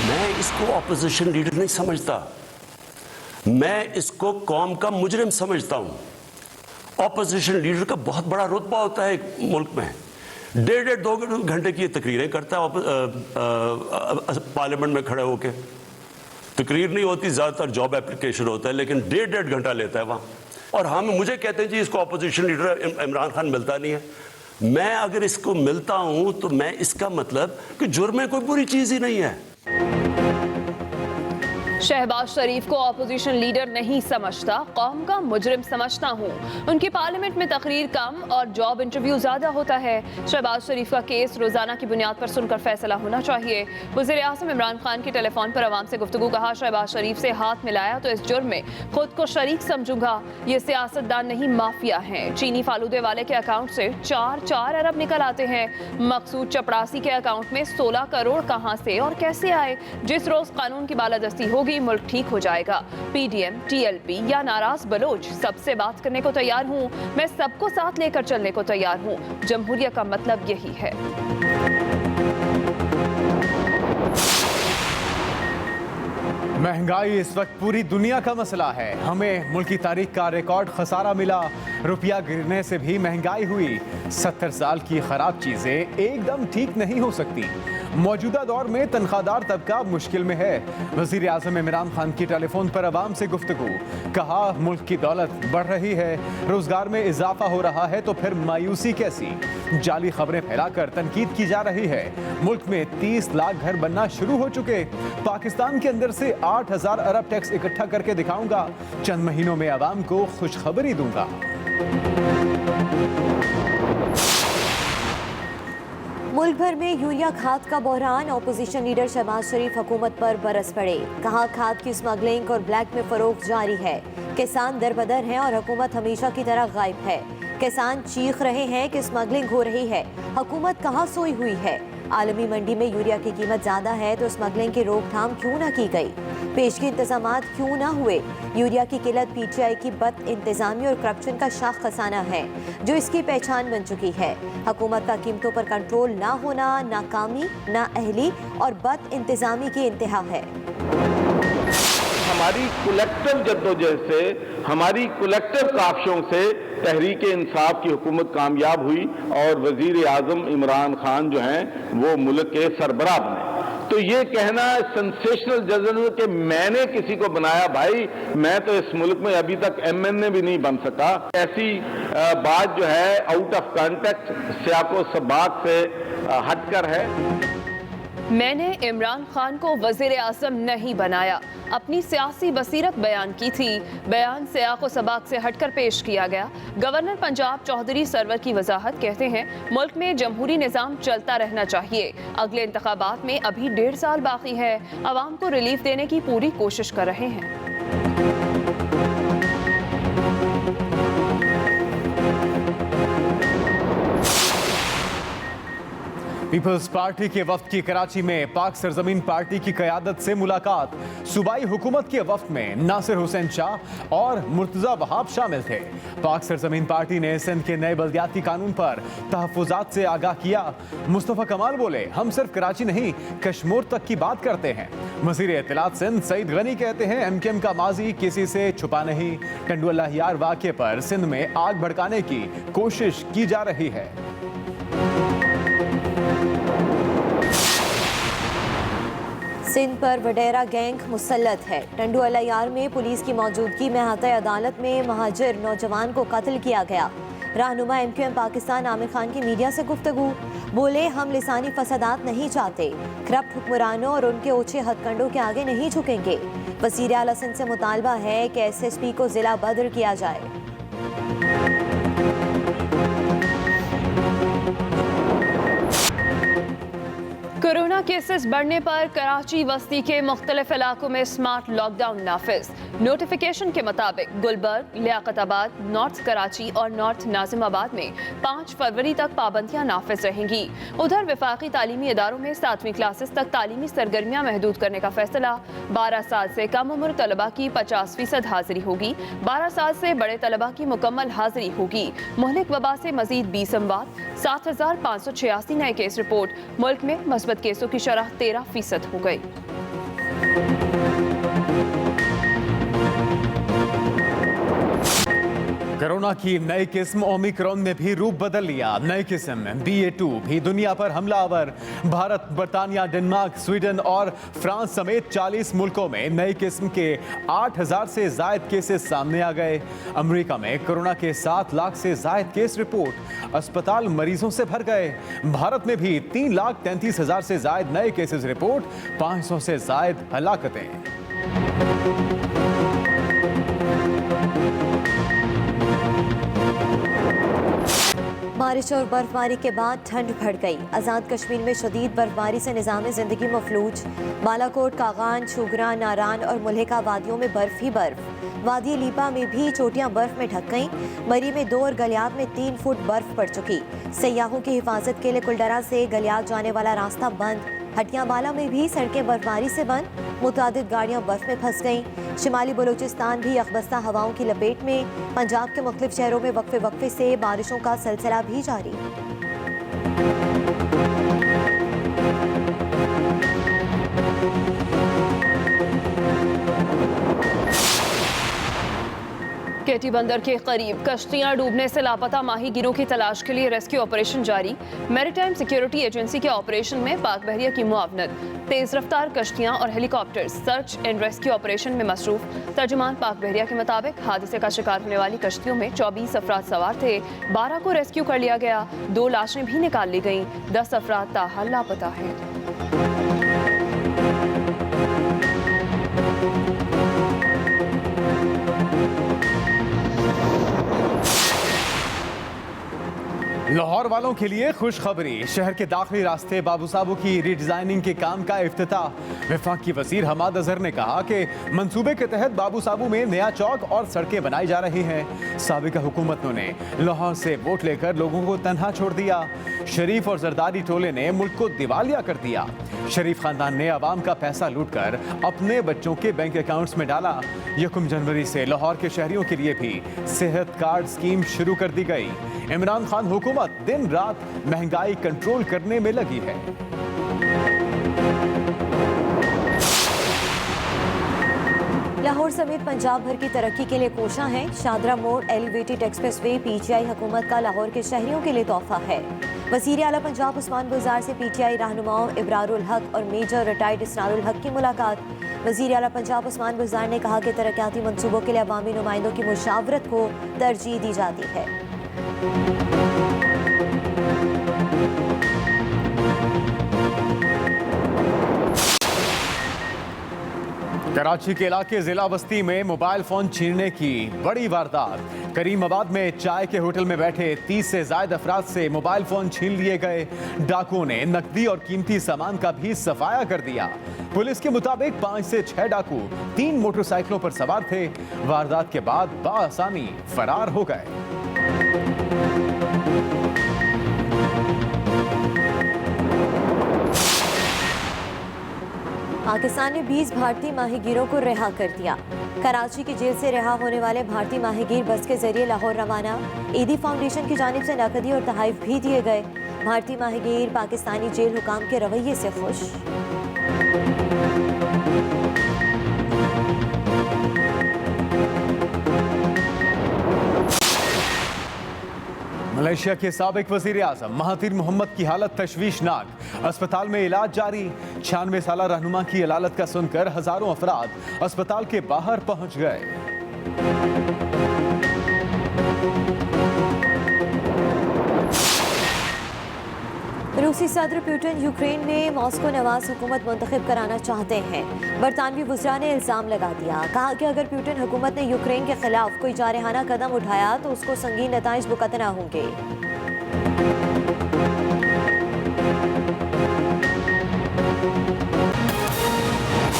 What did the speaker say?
मैं इसको opposition leader नहीं समझता, मैं इसको कौम का मुजरिम समझता हूं। ऑपोजिशन लीडर का बहुत बड़ा रुतबा होता है एक मुल्क में। 1.5-2 घंटे की तकरीरें करता है पार्लियामेंट में खड़े होके। तकरीर नहीं होती, ज़्यादातर जॉब एप्लीकेशन होता है, लेकिन 1.5 घंटा लेता है वहाँ। और मुझे कहते हैं जी इसको ऑपोजिशन लीडर इमरान खान मिलता नहीं है। मैं अगर इसको मिलता हूँ तो मैं इसका मतलब कि जुर्म में कोई बुरी चीज़ ही नहीं है। शहबाज शरीफ को ऑपोजिशन लीडर नहीं समझता, कौम का मुजरिम समझता हूँ। उनकी पार्लियामेंट में तकरीर कम और जॉब इंटरव्यू ज्यादा होता है। शहबाज शरीफ का केस रोजाना की बुनियाद पर सुनकर फैसला होना चाहिए। वज़ीर आज़म इमरान खान की टेलीफोन पर आवाम से गुफ्तगू। कहा, शहबाज शरीफ से हाथ मिलाया तो इस जुर्म में खुद को शरीक समझूंगा। ये सियासतदान नहीं, माफिया हैं। चीनी फालूदे वाले के अकाउंट से 4 अरब निकल आते हैं। मकसूद चपरासी के अकाउंट में 16 करोड़ कहाँ से और कैसे आए? जिस रोज कानून की बालादस्ती होगी, मुल्क ठीक हो जाएगा। पीडीएम, टीएलपी या नाराज बलोच, सबसे बात करने को तैयार हूं। मैं सबको साथ लेकर चलने को तैयार हूं। जमहूरियत का मतलब यही है। महंगाई इस वक्त पूरी दुनिया का मसला है। हमें मुल्क की तारीख का रिकॉर्ड खसारा मिला। रुपया गिरने से भी महंगाई हुई। 70 साल की खराब चीजें एकदम ठीक नहीं हो सकती। मौजूदा दौर में तनख्वाहदार तबका मुश्किल में है। वज़ीर आज़म इमरान खान की टेलीफोन पर आवाम से गुफ्तगू। कहा, मुल्क की दौलत बढ़ रही है, रोजगार में इजाफा हो रहा है, तो फिर मायूसी कैसी? जाली खबरें फैलाकर तनकीद की जा रही है। मुल्क में 30 लाख घर बनना शुरू हो चुके। पाकिस्तान के अंदर से 8,000 अरब टैक्स इकट्ठा करके दिखाऊंगा। चंद महीनों में आवाम को खुशखबरी दूंगा। मुल्क भर में यूरिया खाद का बहरान। ऑपोजिशन लीडर शहबाज शरीफ हुकूमत पर बरस पड़े। कहा, खाद की स्मगलिंग और ब्लैक में फरोख्त जारी है। किसान दरबदर हैं और हुकूमत हमेशा की तरह गायब है। किसान चीख रहे हैं कि स्मगलिंग हो रही है, हुकूमत कहाँ सोई हुई है? आलमी मंडी में यूरिया की कीमत ज्यादा है तो स्मगलिंग की रोकथाम क्यों न की गई? पेशगी इंतजामात क्यों न हुए? यूरिया की किल्लत पीटीआई की बद इंतजामी और करप्शन का शाख खसाना है, जो इसकी पहचान बन चुकी है। हुकूमत का कीमतों पर कंट्रोल ना होना नाकामी, ना अहली और बद इंतजामी की इंतहा है। हमारी कलेक्टिव जद्दोजहद से, हमारी कलेक्टिव काविशों से तहरीक इंसाफ की हुकूमत कामयाब हुई और वजीर आजम इमरान खान जो हैं वो मुल्क के सरबराह बने। तो ये कहना सेंसेशनल जर्नलिज्म कि मैंने किसी को बनाया, भाई मैं तो इस मुल्क में अभी तक एमएनए भी नहीं बन सका, ऐसी बात जो है आउट ऑफ कॉन्टेक्स्ट, सियाको सबाक से हटकर है। मैंने इमरान खान को वज़ीर आज़म नहीं बनाया, अपनी सियासी बसीरत बयान की थी। बयान सियाक़ो सबाक से हटकर पेश किया गया। गवर्नर पंजाब चौधरी सरवर की वजाहत। कहते हैं, मुल्क में जमहूरी निज़ाम चलता रहना चाहिए। अगले इंतखाबात में अभी 1.5 साल बाकी है। आवाम को रिलीफ देने की पूरी कोशिश कर रहे हैं। पीपल्स पार्टी के वफ्द की कराची में पाक सरजमीन पार्टी की क़यादत से मुलाकात। सूबाई हुकूमत के वफ्द में नासिर हुसैन शाह और मुर्तज़ा वहाब शामिल थे। पाक सरजमीन पार्टी ने सिंध के नए बल्दियाती कानून पर तहफ़्फ़ुज़ात से आगाह किया। मुस्तफ़ा कमाल बोले, हम सिर्फ कराची नहीं कश्मीर तक की बात करते हैं। वज़ीर इत्तलात सिंध सईद गनी कहते हैं, एमकेएम का माजी किसी से छुपा नहीं। टंडुअल्ला यार वाक़े पर सिंध में आग भड़काने की कोशिश की जा रही है। सिंध पर वडेरा गैंग मुसल्लत है। टंडुअल्ला यार में पुलिस की मौजूदगी में हाथे अदालत में महाजिर नौजवान को कत्ल किया गया। रहनुमा एमक्यूएम पाकिस्तान आमिर खान की मीडिया से गुफ्तगू। बोले, हम लिसानी फसादात नहीं चाहते, करप्ट हुक्मरानों और उनके ओछे हथकंडों के आगे नहीं झुकेंगे। वज़ीर आला सिंध से मुतालबा है कि एसएसपी को जिला बद्र किया जाए। कोरोना केसेस बढ़ने पर कराची बस्ती के मुख्तलिफ इलाकों में स्मार्ट लॉकडाउन नाफिज। नोटिफिकेशन के मुताबिक गुलबर्ग, लियाकताबाद, नॉर्थ कराची और नॉर्थ नाजिमाबाद में 5 फरवरी तक पाबंदियां नाफिज रहेंगी। उधर वफाकी तालीमी इदारों में 7वीं क्लासेस तक तालीमी सरगर्मियां महदूद करने का फैसला। 12 साल से कम उम्र तलबा की 50% हाजिरी होगी। 12 साल से बड़े तलबा की मुकम्मल हाजिरी होगी। मुहलिक वबा से मजीद 20 अमवात, 7,586 नए केस रिपोर्ट। मुल्क में मस्बत केसों की शरह 13% हो गई। कोरोना की नई किस्म ओमिक्रॉन ने भी रूप बदल लिया। नई किस्म BA.2 भी दुनिया पर हमलावर। भारत, बर्तानिया, डेनमार्क, स्वीडन और फ्रांस समेत 40 मुल्कों में नई किस्म के 8,000 से जायद केसेस सामने आ गए। अमेरिका में कोरोना के 7 लाख से जायद केस रिपोर्ट। अस्पताल मरीजों से भर गए। भारत में भी 3,33,000 से जायद नए केसेस रिपोर्ट। 500 से जायद हलाकतें। बारिश और बर्फबारी के बाद ठंड बढ़ गई। आज़ाद कश्मीर में शदीद बर्फबारी से निज़ाम ज़िंदगी मफलूज। बालाकोट, कागान, शुगरा, नारान और मुल्हिका वादियों में बर्फ ही बर्फ। वादी लीपा में भी चोटियां बर्फ में ढक गईं। मरी में 2 और गलियात में 3 फुट बर्फ पड़ चुकी। सयाहों की हिफाजत के लिए कुलडरा से गलियात जाने वाला रास्ता बंद। हटियाबाला में भी सड़कें बर्फबारी से बंद। मुतादिद गाड़ियां बर्फ में फंस गईं। शिमाली बलूचिस्तान भी अखबस्ता हवाओं की लपेट में। पंजाब के मुख्तलिफ शहरों में वक्फे वक्फे से बारिशों का सिलसिला भी जारी। केटी बंदर के करीब कश्तियां डूबने से लापता माहीगीरों की तलाश के लिए रेस्क्यू ऑपरेशन जारी। मैरीटाइम सिक्योरिटी एजेंसी के ऑपरेशन में पाक बहरिया की मुआवनत। तेज रफ्तार कश्तियां और helicopter search and rescue operation में मसरूफ। तर्जुमान पाक बहरिया के मुताबिक हादसे का शिकार होने वाली कश्तियों में 24 अफराद सवार थे। 12 को रेस्क्यू कर लिया गया। 2 लाशें भी निकाल ली गईं। 10 अफराद ताहाल लापता हैं। लाहौर वालों के लिए खुशखबरी। शहर के दाखिली रास्ते बाबू साबू की रीडिजाइनिंग के काम का इफ्तिताह। वफाकी वजीर हमाद अजहर ने कहा कि मंसूबे के तहत बाबू साबू में नया चौक और सड़कें बनाई जा रही हैं। साबिका हुकूमतों ने लाहौर से वोट लेकर लोगों को तन्हा छोड़ दिया। शरीफ और जरदारी टोले ने मुल्क को दिवालिया कर दिया। शरीफ खानदान ने अवाम का पैसा लूटकर अपने बच्चों के बैंक अकाउंट्स में डाला। 1 जनवरी से लाहौर के शहरियों के लिए भी सेहत कार्ड स्कीम शुरू कर दी गई। इमरान खान हुकूमत दिन रात महंगाई कंट्रोल करने में लगी है। लाहौर समेत पंजाब भर की तरक्की के लिए कोशां हैं। शादरा मोड़ एलिवेटेड एक्सप्रेसवे PTI हुकूमत का लाहौर के शहरियों के लिए तोहफा है। वज़ीर आला पंजाब उस्मान बुज़दार से PTI रहनुमाओं इब्रारुल हक और मेजर रिटायर्ड इसरारुल हक की मुलाकात। वज़ीर आला पंजाब उस्मान बुज़दार ने कहा कि तरक्याती मंसूबों के लिए अवामी नुमाइंदों की मुशावरत को तरजीह दी जाती है। कराची के इलाके जिला बस्ती में मोबाइल फोन छीनने की बड़ी वारदात। करीमाबाद में चाय के होटल में बैठे 30 से ज्यादा अफराद से मोबाइल फोन छीन लिए गए। डाकुओं ने नकदी और कीमती सामान का भी सफाया कर दिया। पुलिस के मुताबिक 5 से 6 डाकू 3 मोटरसाइकिलों पर सवार थे। वारदात के बाद बाआसानी फरार हो गए। पाकिस्तान ने 20 भारतीय माहीगीरों को रिहा कर दिया। कराची की जेल से रिहा होने वाले भारतीय माहीगीर बस के जरिए लाहौर रवाना। ईदी फाउंडेशन की जानिब से नकदी और तोहफे भी दिए गए। भारतीय माहीगीर पाकिस्तानी जेल हुकाम के रवैये से खुश। मलेशिया के साबिक वजीर आजम महातिर मोहम्मद की हालत तशवीशनाक। अस्पताल में इलाज जारी। 96 साला रहनुमा की हालत का सुनकर हजारों अफराद अस्पताल के बाहर पहुंच गए। रूसी सदर पुतिन यूक्रेन में मॉस्को नवाज हुकूमत मुंतखब कराना चाहते हैं। बरतानवी वज़रा ने इल्ज़ाम लगा दिया। कहा कि अगर पुतिन हुकूमत ने यूक्रेन के खिलाफ कोई जारहाना कदम उठाया तो उसको संगीन नताइज भुगतना होंगे।